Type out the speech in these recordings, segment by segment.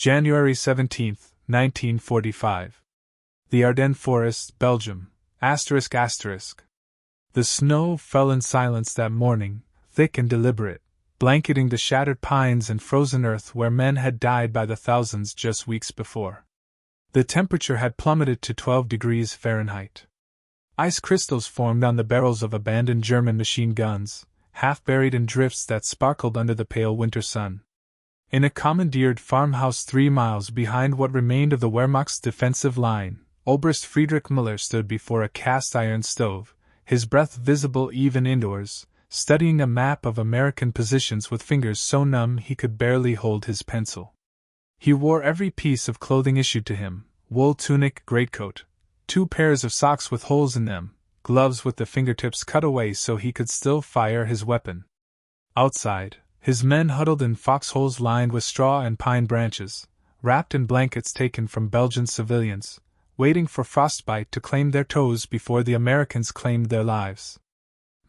January 17, 1945. The Ardennes Forest, Belgium. ***. The snow fell in silence that morning, thick and deliberate, blanketing the shattered pines and frozen earth where men had died by the thousands just weeks before. The temperature had plummeted to 12 degrees Fahrenheit. Ice crystals formed on the barrels of abandoned German machine guns, half buried in drifts that sparkled under the pale winter sun. In a commandeered farmhouse 3 miles behind what remained of the Wehrmacht's defensive line, Oberst Friedrich Müller stood before a cast-iron stove, his breath visible even indoors, studying a map of American positions with fingers so numb he could barely hold his pencil. He wore every piece of clothing issued to him: wool tunic, greatcoat, 2 pairs of socks with holes in them, gloves with the fingertips cut away so he could still fire his weapon. Outside, his men huddled in foxholes lined with straw and pine branches, wrapped in blankets taken from Belgian civilians, waiting for frostbite to claim their toes before the Americans claimed their lives.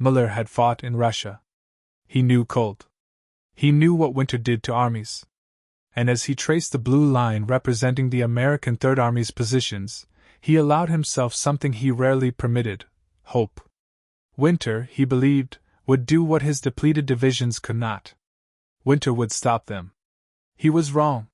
Müller had fought in Russia. He knew cold. He knew what winter did to armies. And as he traced the blue line representing the American Third Army's positions, he allowed himself something he rarely permitted: hope. Winter, he believed, would do what his depleted divisions could not. Winter would stop them. He was wrong.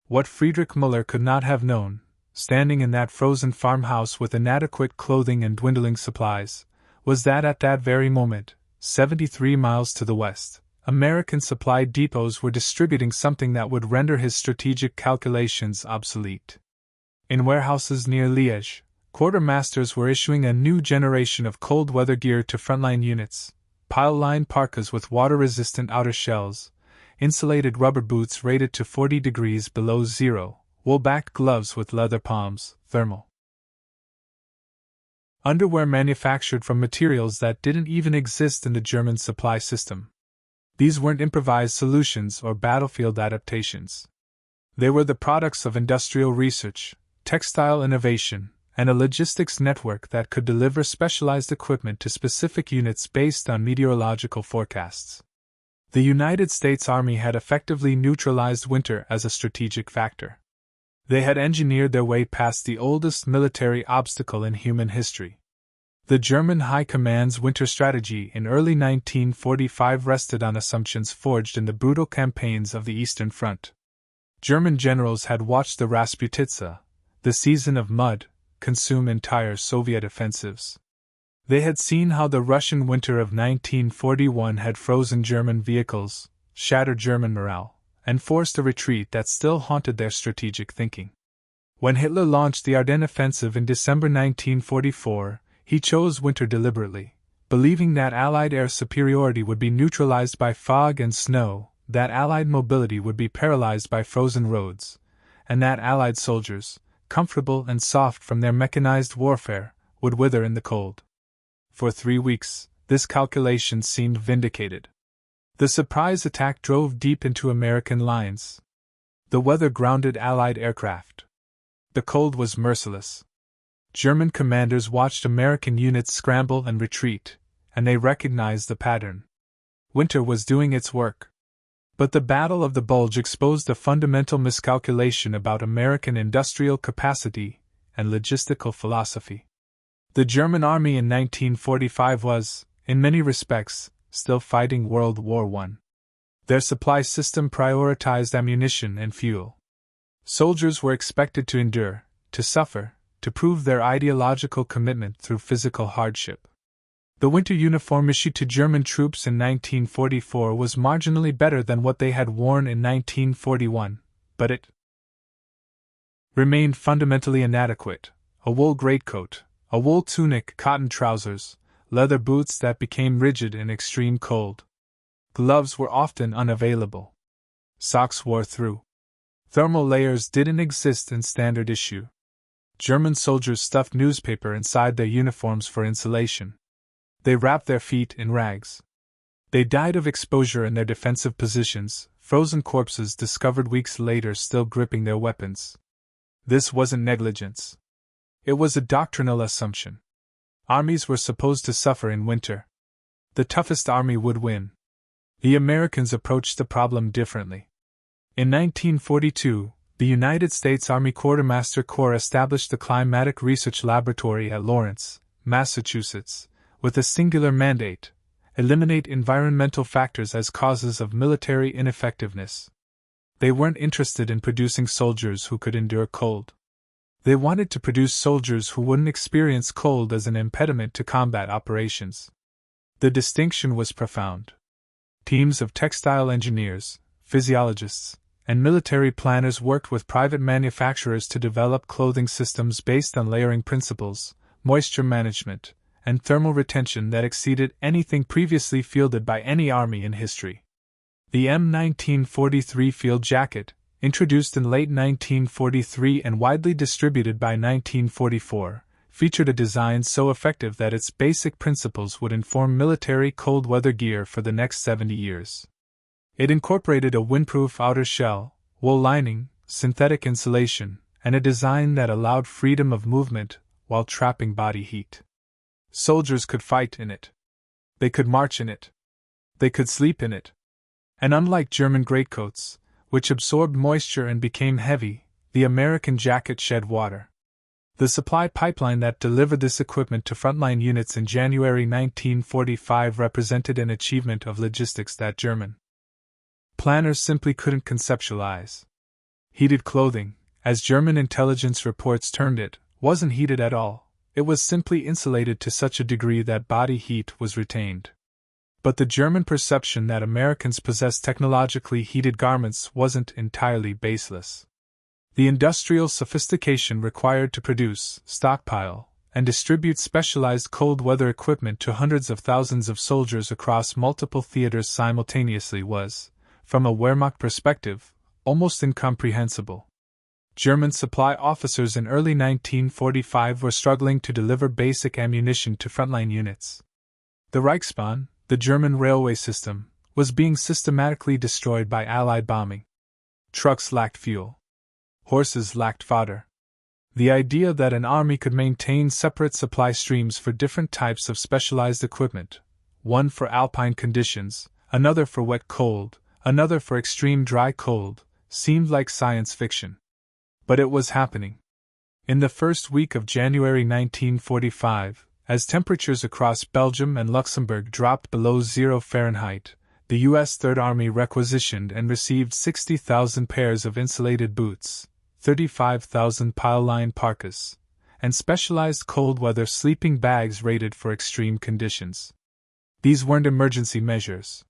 What Friedrich Müller could not have known, standing in that frozen farmhouse with inadequate clothing and dwindling supplies, was that at that very moment, 73 miles to the west, American supply depots were distributing something that would render his strategic calculations obsolete. In warehouses near Liège, quartermasters were issuing a new generation of cold-weather gear to frontline units: pile-lined parkas with water-resistant outer shells, insulated rubber boots rated to 40 degrees below zero, wool-backed gloves with leather palms, thermal underwear manufactured from materials that didn't even exist in the German supply system. These weren't improvised solutions or battlefield adaptations. They were the products of industrial research, textile innovation, and a logistics network that could deliver specialized equipment to specific units based on meteorological forecasts. The United States Army had effectively neutralized winter as a strategic factor. They had engineered their way past the oldest military obstacle in human history. The German High Command's winter strategy in early 1945 rested on assumptions forged in the brutal campaigns of the Eastern Front. German generals had watched the Rasputitsa, the season of mud, consume entire Soviet offensives. They had seen how the Russian winter of 1941 had frozen German vehicles, shattered German morale, and forced a retreat that still haunted their strategic thinking. When Hitler launched the Ardennes offensive in December 1944, he chose winter deliberately, believing that Allied air superiority would be neutralized by fog and snow, that Allied mobility would be paralyzed by frozen roads, and that Allied soldiers, comfortable and soft from their mechanized warfare, would wither in the cold. For 3 weeks, this calculation seemed vindicated. The surprise attack drove deep into American lines. The weather grounded Allied aircraft. The cold was merciless. German commanders watched American units scramble and retreat, and they recognized the pattern. Winter was doing its work. But the Battle of the Bulge exposed a fundamental miscalculation about American industrial capacity and logistical philosophy. The German army in 1945 was, in many respects, still fighting World War I. Their supply system prioritized ammunition and fuel. Soldiers were expected to endure, to suffer, to prove their ideological commitment through physical hardship. The winter uniform issued to German troops in 1944 was marginally better than what they had worn in 1941, but it remained fundamentally inadequate: a wool greatcoat, a wool tunic, cotton trousers, leather boots that became rigid in extreme cold. Gloves were often unavailable. Socks wore through. Thermal layers didn't exist in standard issue. German soldiers stuffed newspaper inside their uniforms for insulation. They wrapped their feet in rags. They died of exposure in their defensive positions, frozen corpses discovered weeks later still gripping their weapons. This wasn't negligence. It was a doctrinal assumption. Armies were supposed to suffer in winter. The toughest army would win. The Americans approached the problem differently. In 1942, The United States Army Quartermaster Corps established the Climatic Research Laboratory at Lawrence, Massachusetts, with a singular mandate: eliminate environmental factors as causes of military ineffectiveness. They weren't interested in producing soldiers who could endure cold. They wanted to produce soldiers who wouldn't experience cold as an impediment to combat operations. The distinction was profound. Teams of textile engineers, physiologists, and military planners worked with private manufacturers to develop clothing systems based on layering principles, moisture management, and thermal retention that exceeded anything previously fielded by any army in history. The M1943 field jacket, introduced in late 1943 and widely distributed by 1944, featured a design so effective that its basic principles would inform military cold weather gear for the next 70 years. It incorporated a windproof outer shell, wool lining, synthetic insulation, and a design that allowed freedom of movement while trapping body heat. Soldiers could fight in it. They could march in it. They could sleep in it. And unlike German greatcoats, which absorbed moisture and became heavy, the American jacket shed water. The supply pipeline that delivered this equipment to frontline units in January 1945 represented an achievement of logistics that German planners simply couldn't conceptualize. Heated clothing, as German intelligence reports termed it, wasn't heated at all. It was simply insulated to such a degree that body heat was retained. But the German perception that Americans possessed technologically heated garments wasn't entirely baseless. The industrial sophistication required to produce, stockpile, and distribute specialized cold weather equipment to hundreds of thousands of soldiers across multiple theaters simultaneously was, from a Wehrmacht perspective, almost incomprehensible. German supply officers in early 1945 were struggling to deliver basic ammunition to frontline units. The Reichsbahn, the German railway system, was being systematically destroyed by Allied bombing. Trucks lacked fuel. Horses lacked fodder. The idea that an army could maintain separate supply streams for different types of specialized equipment, one for alpine conditions, another for wet cold, another for extreme dry cold, seemed like science fiction. But it was happening. In the first week of January 1945, as temperatures across Belgium and Luxembourg dropped below 0 Fahrenheit, the U.S. Third Army requisitioned and received 60,000 pairs of insulated boots, 35,000 pile-lined parkas, and specialized cold-weather sleeping bags rated for extreme conditions. These weren't emergency measures.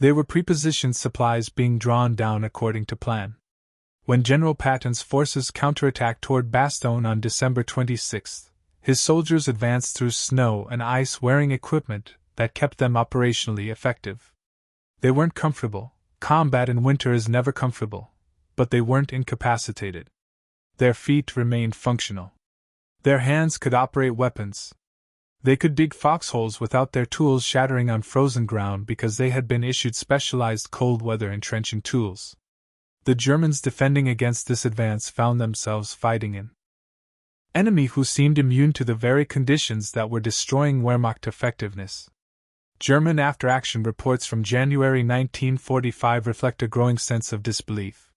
They were prepositioned supplies being drawn down according to plan. When General Patton's forces counterattacked toward Bastogne on December 26, his soldiers advanced through snow and ice wearing equipment that kept them operationally effective. They weren't comfortable. Combat in winter is never comfortable. But they weren't incapacitated. Their feet remained functional. Their hands could operate weapons. They could dig foxholes without their tools shattering on frozen ground because they had been issued specialized cold-weather entrenching tools. The Germans defending against this advance found themselves fighting an enemy who seemed immune to the very conditions that were destroying Wehrmacht effectiveness. German after-action reports from January 1945 reflect a growing sense of disbelief.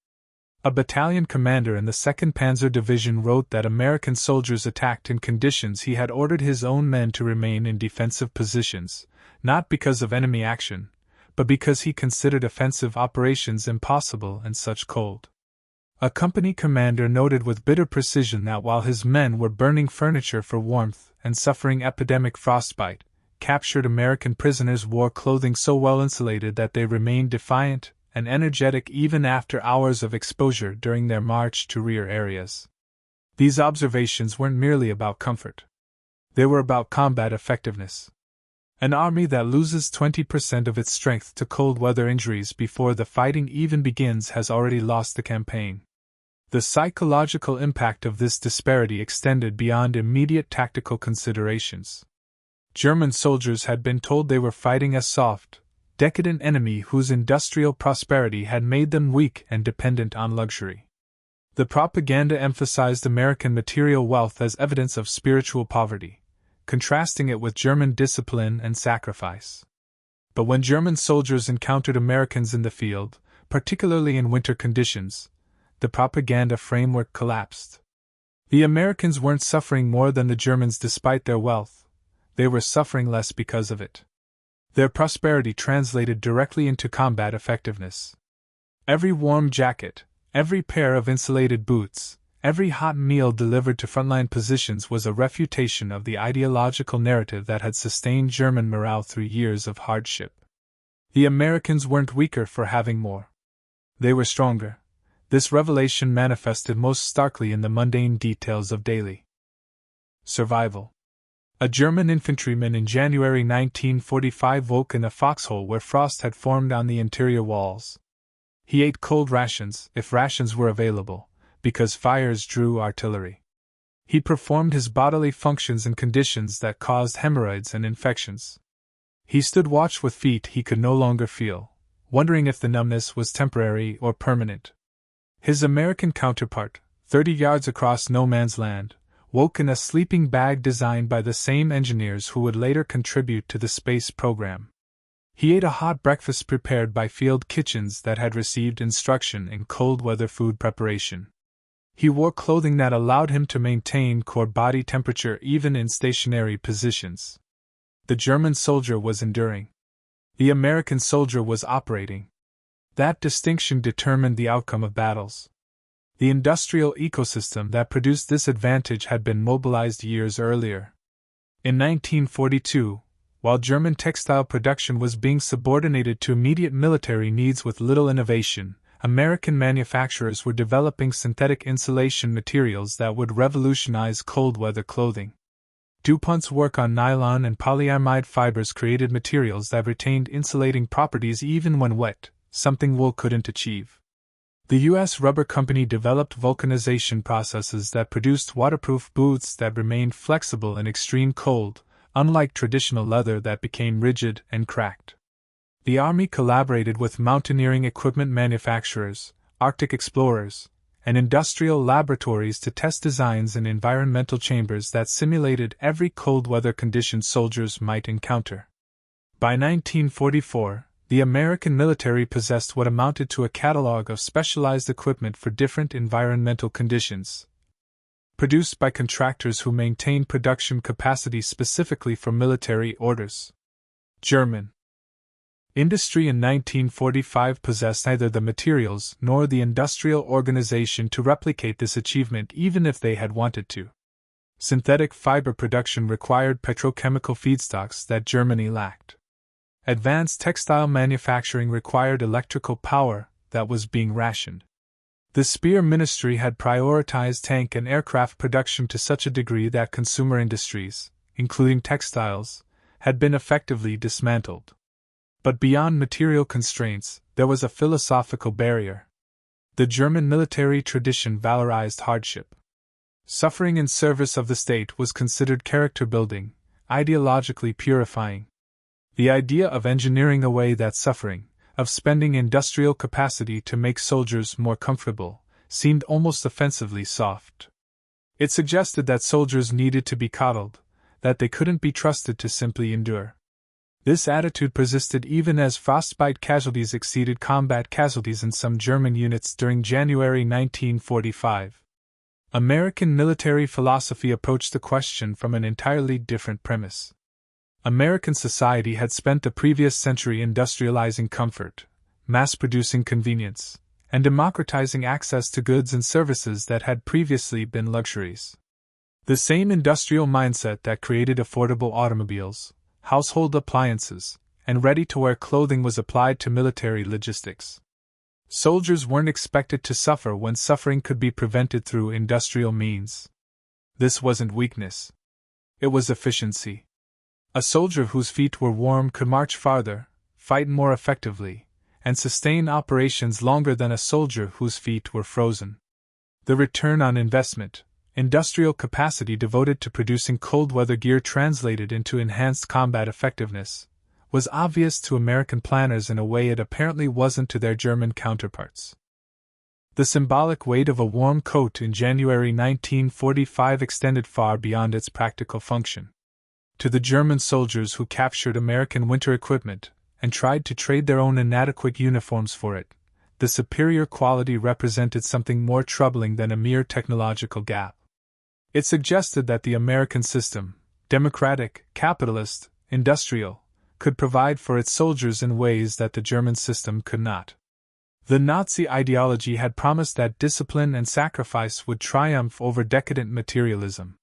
A battalion commander in the 2nd Panzer Division wrote that American soldiers attacked in conditions he had ordered his own men to remain in defensive positions, not because of enemy action, but because he considered offensive operations impossible in such cold. A company commander noted with bitter precision that while his men were burning furniture for warmth and suffering epidemic frostbite, captured American prisoners wore clothing so well insulated that they remained defiant and energetic even after hours of exposure during their march to rear areas. These observations weren't merely about comfort. They were about combat effectiveness. An army that loses 20% of its strength to cold weather injuries before the fighting even begins has already lost the campaign. The psychological impact of this disparity extended beyond immediate tactical considerations. German soldiers had been told they were fighting a soft, decadent enemy whose industrial prosperity had made them weak and dependent on luxury. The propaganda emphasized American material wealth as evidence of spiritual poverty, contrasting it with German discipline and sacrifice. But when German soldiers encountered Americans in the field, particularly in winter conditions, the propaganda framework collapsed. The Americans weren't suffering more than the Germans despite their wealth, they were suffering less because of it. Their prosperity translated directly into combat effectiveness. Every warm jacket, every pair of insulated boots, every hot meal delivered to frontline positions was a refutation of the ideological narrative that had sustained German morale through years of hardship. The Americans weren't weaker for having more. They were stronger. This revelation manifested most starkly in the mundane details of daily survival. A German infantryman in January 1945 woke in a foxhole where frost had formed on the interior walls. He ate cold rations, if rations were available, because fires drew artillery. He performed his bodily functions in conditions that caused hemorrhoids and infections. He stood watch with feet he could no longer feel, wondering if the numbness was temporary or permanent. His American counterpart, 30 yards across no man's land, woke in a sleeping bag designed by the same engineers who would later contribute to the space program. He ate a hot breakfast prepared by field kitchens that had received instruction in cold weather food preparation. He wore clothing that allowed him to maintain core body temperature even in stationary positions. The German soldier was enduring. The American soldier was operating. That distinction determined the outcome of battles. The industrial ecosystem that produced this advantage had been mobilized years earlier. In 1942, while German textile production was being subordinated to immediate military needs with little innovation, American manufacturers were developing synthetic insulation materials that would revolutionize cold weather clothing. DuPont's work on nylon and polyamide fibers created materials that retained insulating properties even when wet, something wool couldn't achieve. The U.S. Rubber Company developed vulcanization processes that produced waterproof boots that remained flexible in extreme cold, unlike traditional leather that became rigid and cracked. The Army collaborated with mountaineering equipment manufacturers, Arctic explorers, and industrial laboratories to test designs in environmental chambers that simulated every cold weather condition soldiers might encounter. By 1944, the American military possessed what amounted to a catalog of specialized equipment for different environmental conditions, produced by contractors who maintained production capacity specifically for military orders. German industry in 1945 possessed neither the materials nor the industrial organization to replicate this achievement even if they had wanted to. Synthetic fiber production required petrochemical feedstocks that Germany lacked. Advanced textile manufacturing required electrical power that was being rationed. The Speer Ministry had prioritized tank and aircraft production to such a degree that consumer industries, including textiles, had been effectively dismantled. But beyond material constraints, there was a philosophical barrier. The German military tradition valorized hardship. Suffering in service of the state was considered character-building, ideologically purifying. The idea of engineering away that suffering, of spending industrial capacity to make soldiers more comfortable, seemed almost offensively soft. It suggested that soldiers needed to be coddled, that they couldn't be trusted to simply endure. This attitude persisted even as frostbite casualties exceeded combat casualties in some German units during January 1945. American military philosophy approached the question from an entirely different premise. American society had spent the previous century industrializing comfort, mass-producing convenience, and democratizing access to goods and services that had previously been luxuries. The same industrial mindset that created affordable automobiles, household appliances, and ready-to-wear clothing was applied to military logistics. Soldiers weren't expected to suffer when suffering could be prevented through industrial means. This wasn't weakness. It was efficiency. A soldier whose feet were warm could march farther, fight more effectively, and sustain operations longer than a soldier whose feet were frozen. The return on investment, industrial capacity devoted to producing cold weather gear translated into enhanced combat effectiveness, was obvious to American planners in a way it apparently wasn't to their German counterparts. The symbolic weight of a warm coat in January 1945 extended far beyond its practical function. To the German soldiers who captured American winter equipment and tried to trade their own inadequate uniforms for it, the superior quality represented something more troubling than a mere technological gap. It suggested that the American system, democratic, capitalist, industrial, could provide for its soldiers in ways that the German system could not. The Nazi ideology had promised that discipline and sacrifice would triumph over decadent materialism.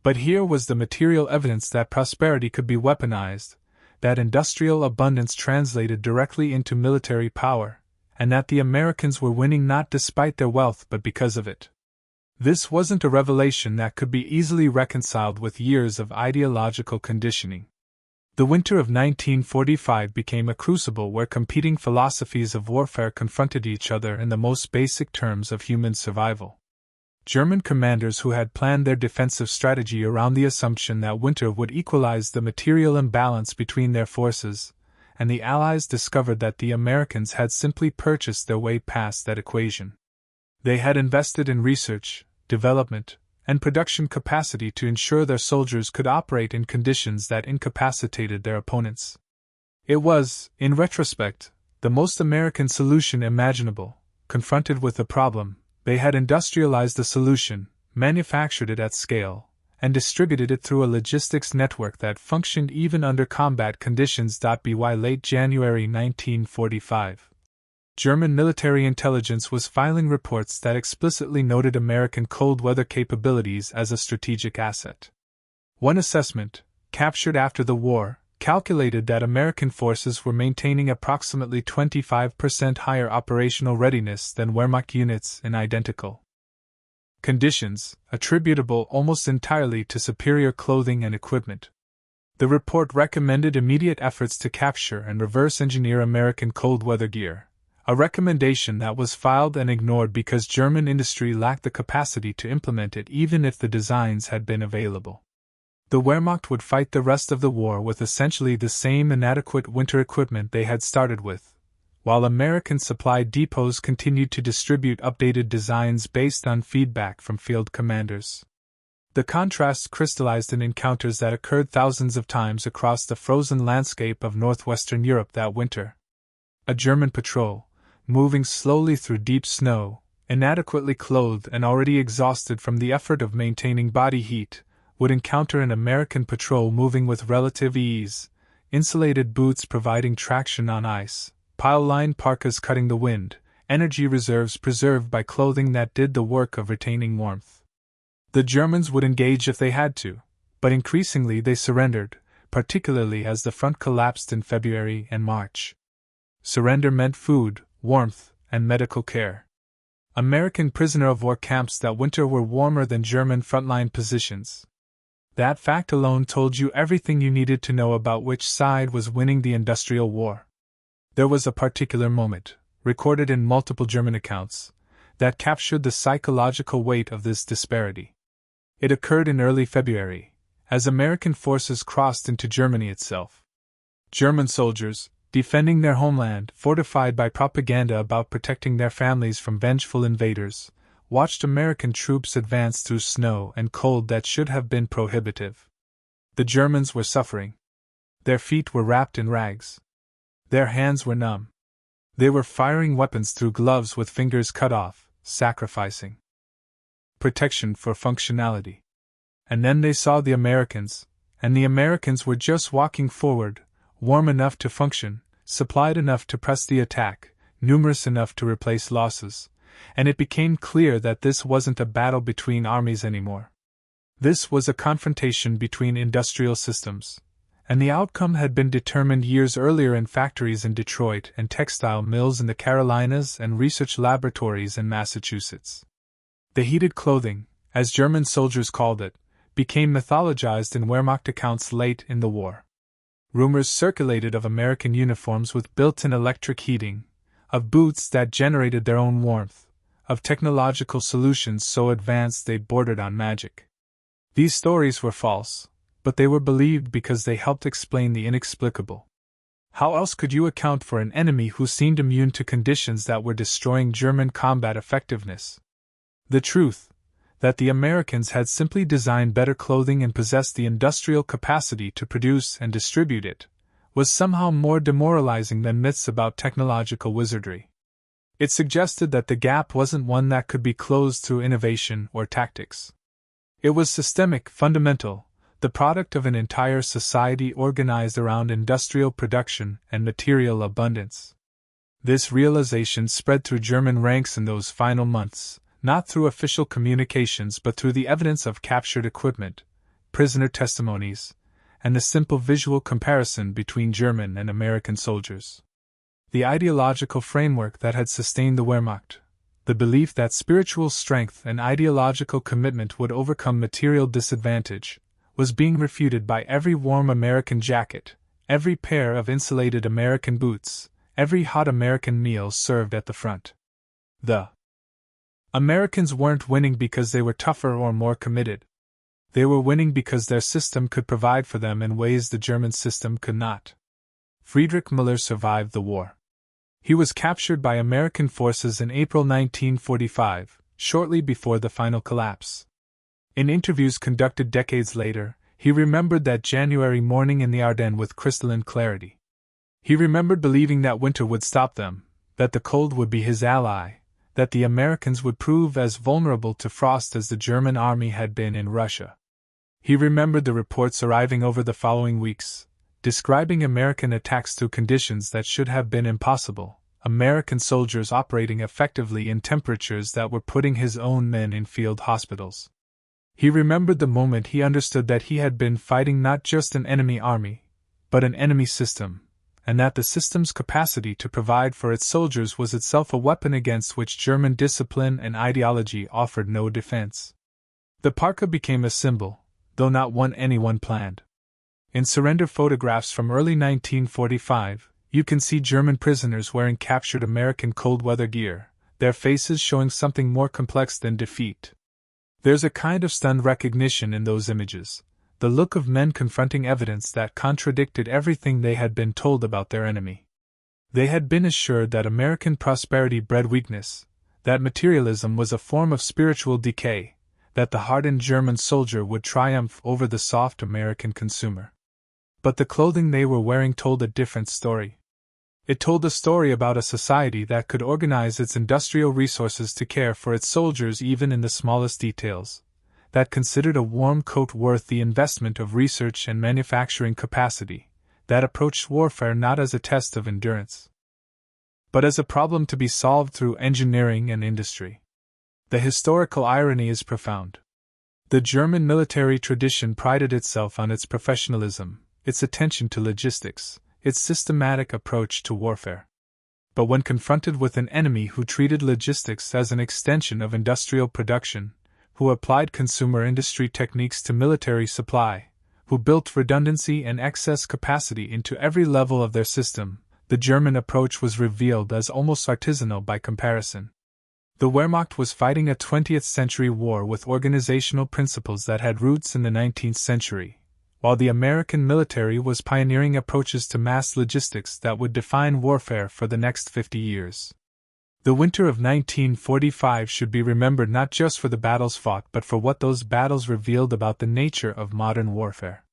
But here was the material evidence that prosperity could be weaponized, that industrial abundance translated directly into military power, and that the Americans were winning not despite their wealth but because of it. This wasn't a revelation that could be easily reconciled with years of ideological conditioning. The winter of 1945 became a crucible where competing philosophies of warfare confronted each other in the most basic terms of human survival. German commanders who had planned their defensive strategy around the assumption that winter would equalize the material imbalance between their forces, and the Allies discovered that the Americans had simply purchased their way past that equation. They had invested in research, development, and production capacity to ensure their soldiers could operate in conditions that incapacitated their opponents. It was, in retrospect, the most American solution imaginable. Confronted with the problem, they had industrialized the solution, manufactured it at scale, and distributed it through a logistics network that functioned even under combat conditions. By late January 1945, German military intelligence was filing reports that explicitly noted American cold weather capabilities as a strategic asset. One assessment, captured after the war, calculated that American forces were maintaining approximately 25% higher operational readiness than Wehrmacht units in identical conditions, attributable almost entirely to superior clothing and equipment. The report recommended immediate efforts to capture and reverse engineer American cold weather gear, a recommendation that was filed and ignored because German industry lacked the capacity to implement it even if the designs had been available. The Wehrmacht would fight the rest of the war with essentially the same inadequate winter equipment they had started with, while American supply depots continued to distribute updated designs based on feedback from field commanders. The contrast crystallized in encounters that occurred thousands of times across the frozen landscape of northwestern Europe that winter. A German patrol, moving slowly through deep snow, inadequately clothed and already exhausted from the effort of maintaining body heat, would encounter an American patrol moving with relative ease, insulated boots providing traction on ice, pile-lined parkas cutting the wind, energy reserves preserved by clothing that did the work of retaining warmth. The Germans would engage if they had to, but increasingly they surrendered, particularly as the front collapsed in February and March. Surrender meant food, warmth, and medical care. American prisoner of war camps that winter were warmer than German frontline positions. That fact alone told you everything you needed to know about which side was winning the industrial war. There was a particular moment, recorded in multiple German accounts, that captured the psychological weight of this disparity. It occurred in early February, as American forces crossed into Germany itself. German soldiers, defending their homeland, fortified by propaganda about protecting their families from vengeful invaders, watched American troops advance through snow and cold that should have been prohibitive. The Germans were suffering. Their feet were wrapped in rags. Their hands were numb. They were firing weapons through gloves with fingers cut off, sacrificing protection for functionality. And then they saw the Americans, and the Americans were just walking forward, warm enough to function, supplied enough to press the attack, numerous enough to replace losses, and it became clear that this wasn't a battle between armies anymore. This was a confrontation between industrial systems, and the outcome had been determined years earlier in factories in Detroit and textile mills in the Carolinas and research laboratories in Massachusetts. The heated clothing, as German soldiers called it, became mythologized in Wehrmacht accounts late in the war. Rumors circulated of American uniforms with built-in electric heating, of boots that generated their own warmth, of technological solutions so advanced they bordered on magic. These stories were false, but they were believed because they helped explain the inexplicable. How else could you account for an enemy who seemed immune to conditions that were destroying German combat effectiveness? The truth, that the Americans had simply designed better clothing and possessed the industrial capacity to produce and distribute it, was somehow more demoralizing than myths about technological wizardry. It suggested that the gap wasn't one that could be closed through innovation or tactics. It was systemic, fundamental, the product of an entire society organized around industrial production and material abundance. This realization spread through German ranks in those final months, not through official communications but through the evidence of captured equipment, prisoner testimonies, and the simple visual comparison between German and American soldiers. The ideological framework that had sustained the Wehrmacht, the belief that spiritual strength and ideological commitment would overcome material disadvantage, was being refuted by every warm American jacket, every pair of insulated American boots, every hot American meal served at the front. The Americans weren't winning because they were tougher or more committed. They were winning because their system could provide for them in ways the German system could not. Friedrich Müller survived the war. He was captured by American forces in April 1945, shortly before the final collapse. In interviews conducted decades later, he remembered that January morning in the Ardennes with crystalline clarity. He remembered believing that winter would stop them, that the cold would be his ally, that the Americans would prove as vulnerable to frost as the German army had been in Russia. He remembered the reports arriving over the following weeks, describing American attacks through conditions that should have been impossible, American soldiers operating effectively in temperatures that were putting his own men in field hospitals. He remembered the moment he understood that he had been fighting not just an enemy army, but an enemy system, and that the system's capacity to provide for its soldiers was itself a weapon against which German discipline and ideology offered no defense. The parka became a symbol, though not one anyone planned. In surrender photographs from early 1945, you can see German prisoners wearing captured American cold-weather gear, their faces showing something more complex than defeat. There's a kind of stunned recognition in those images, the look of men confronting evidence that contradicted everything they had been told about their enemy. They had been assured that American prosperity bred weakness, that materialism was a form of spiritual decay, that the hardened German soldier would triumph over the soft American consumer. But the clothing they were wearing told a different story. It told a story about a society that could organize its industrial resources to care for its soldiers even in the smallest details, that considered a warm coat worth the investment of research and manufacturing capacity, that approached warfare not as a test of endurance, but as a problem to be solved through engineering and industry. The historical irony is profound. The German military tradition prided itself on its professionalism, its attention to logistics, its systematic approach to warfare. But when confronted with an enemy who treated logistics as an extension of industrial production, who applied consumer industry techniques to military supply, who built redundancy and excess capacity into every level of their system, the German approach was revealed as almost artisanal by comparison. The Wehrmacht was fighting a 20th-century war with organizational principles that had roots in the 19th century, while the American military was pioneering approaches to mass logistics that would define warfare for the next 50 years. The winter of 1945 should be remembered not just for the battles fought but for what those battles revealed about the nature of modern warfare.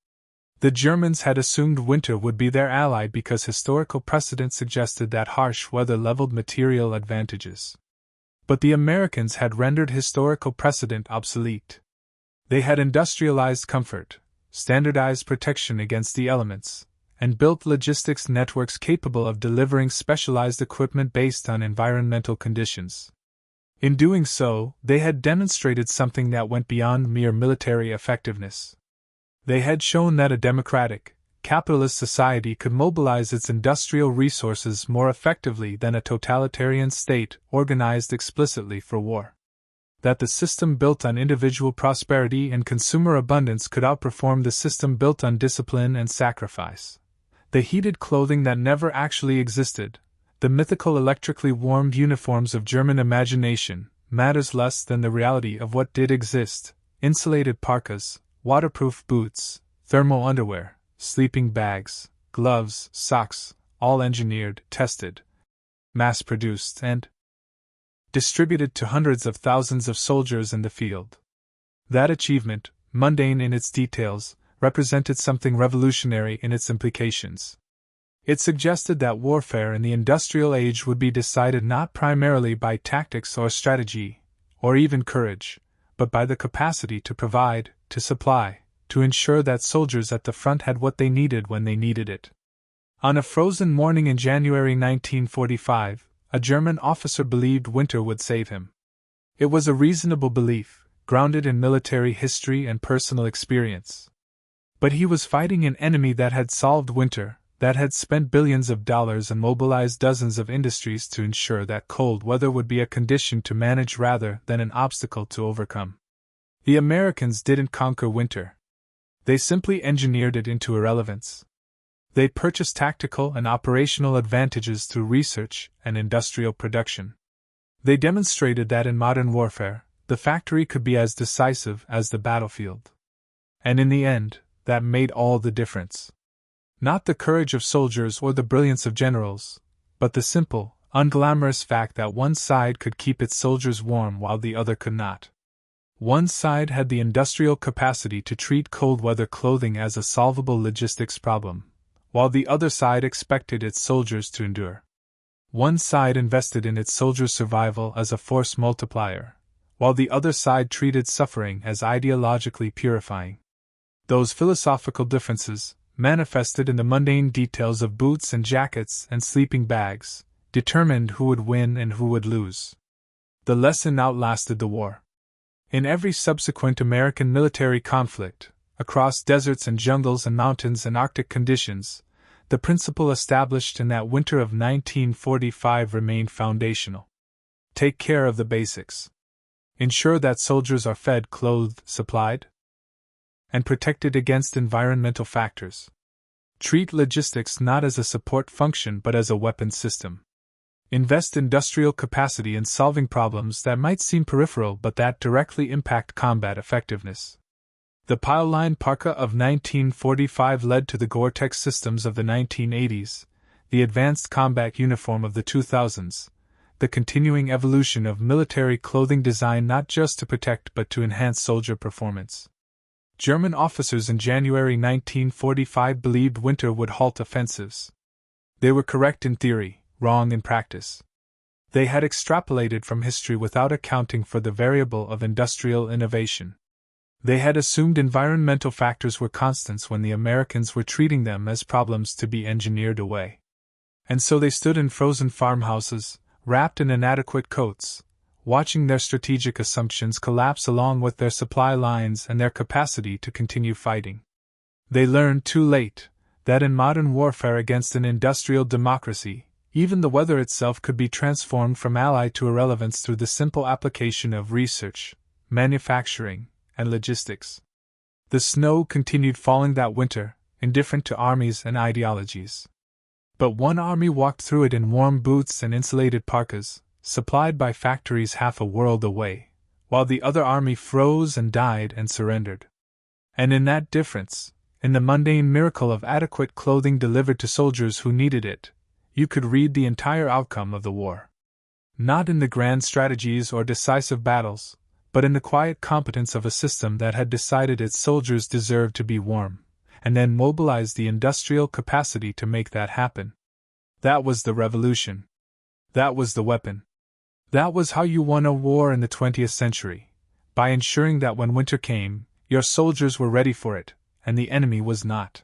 The Germans had assumed winter would be their ally because historical precedent suggested that harsh weather leveled material advantages. But the Americans had rendered historical precedent obsolete. They had industrialized comfort, standardized protection against the elements, and built logistics networks capable of delivering specialized equipment based on environmental conditions. In doing so, they had demonstrated something that went beyond mere military effectiveness. They had shown that a democratic, capitalist society could mobilize its industrial resources more effectively than a totalitarian state organized explicitly for war. That the system built on individual prosperity and consumer abundance could outperform the system built on discipline and sacrifice. The heated clothing that never actually existed, the mythical electrically warmed uniforms of German imagination, matters less than the reality of what did exist: insulated parkas, waterproof boots, thermal underwear, sleeping bags, gloves, socks, all engineered, tested, mass-produced, and distributed to hundreds of thousands of soldiers in the field. That achievement, mundane in its details, represented something revolutionary in its implications. It suggested that warfare in the industrial age would be decided not primarily by tactics or strategy, or even courage, but by the capacity to provide, to supply, to ensure that soldiers at the front had what they needed when they needed it. On a frozen morning in January 1945, a German officer believed winter would save him. It was a reasonable belief, grounded in military history and personal experience. But he was fighting an enemy that had solved winter, that had spent billions of dollars and mobilized dozens of industries to ensure that cold weather would be a condition to manage rather than an obstacle to overcome. The Americans didn't conquer winter. They simply engineered it into irrelevance. They purchased tactical and operational advantages through research and industrial production. They demonstrated that in modern warfare, the factory could be as decisive as the battlefield. And in the end, that made all the difference. Not the courage of soldiers or the brilliance of generals, but the simple, unglamorous fact that one side could keep its soldiers warm while the other could not. One side had the industrial capacity to treat cold weather clothing as a solvable logistics problem, while the other side expected its soldiers to endure. One side invested in its soldiers' survival as a force multiplier, while the other side treated suffering as ideologically purifying. Those philosophical differences, manifested in the mundane details of boots and jackets and sleeping bags, determined who would win and who would lose. The lesson outlasted the war. In every subsequent American military conflict, across deserts and jungles and mountains and Arctic conditions, the principle established in that winter of 1945 remained foundational. Take care of the basics. Ensure that soldiers are fed, clothed, supplied, and protected against environmental factors. Treat logistics not as a support function but as a weapons system. Invest industrial capacity in solving problems that might seem peripheral but that directly impact combat effectiveness. The pile-line parka of 1945 led to the Gore-Tex systems of the 1980s, the advanced combat uniform of the 2000s, the continuing evolution of military clothing design not just to protect but to enhance soldier performance. German officers in January 1945 believed winter would halt offensives. They were correct in theory, wrong in practice. They had extrapolated from history without accounting for the variable of industrial innovation. They had assumed environmental factors were constants when the Americans were treating them as problems to be engineered away. And so they stood in frozen farmhouses, wrapped in inadequate coats, watching their strategic assumptions collapse along with their supply lines and their capacity to continue fighting. They learned too late that in modern warfare against an industrial democracy, even the weather itself could be transformed from ally to irrelevance through the simple application of research, manufacturing, and logistics. The snow continued falling that winter, indifferent to armies and ideologies. But one army walked through it in warm boots and insulated parkas, supplied by factories half a world away, while the other army froze and died and surrendered. And in that difference, in the mundane miracle of adequate clothing delivered to soldiers who needed it, you could read the entire outcome of the war. Not in the grand strategies or decisive battles, but in the quiet competence of a system that had decided its soldiers deserved to be warm, and then mobilized the industrial capacity to make that happen. That was the revolution. That was the weapon. That was how you won a war in the 20th century, by ensuring that when winter came, your soldiers were ready for it, and the enemy was not.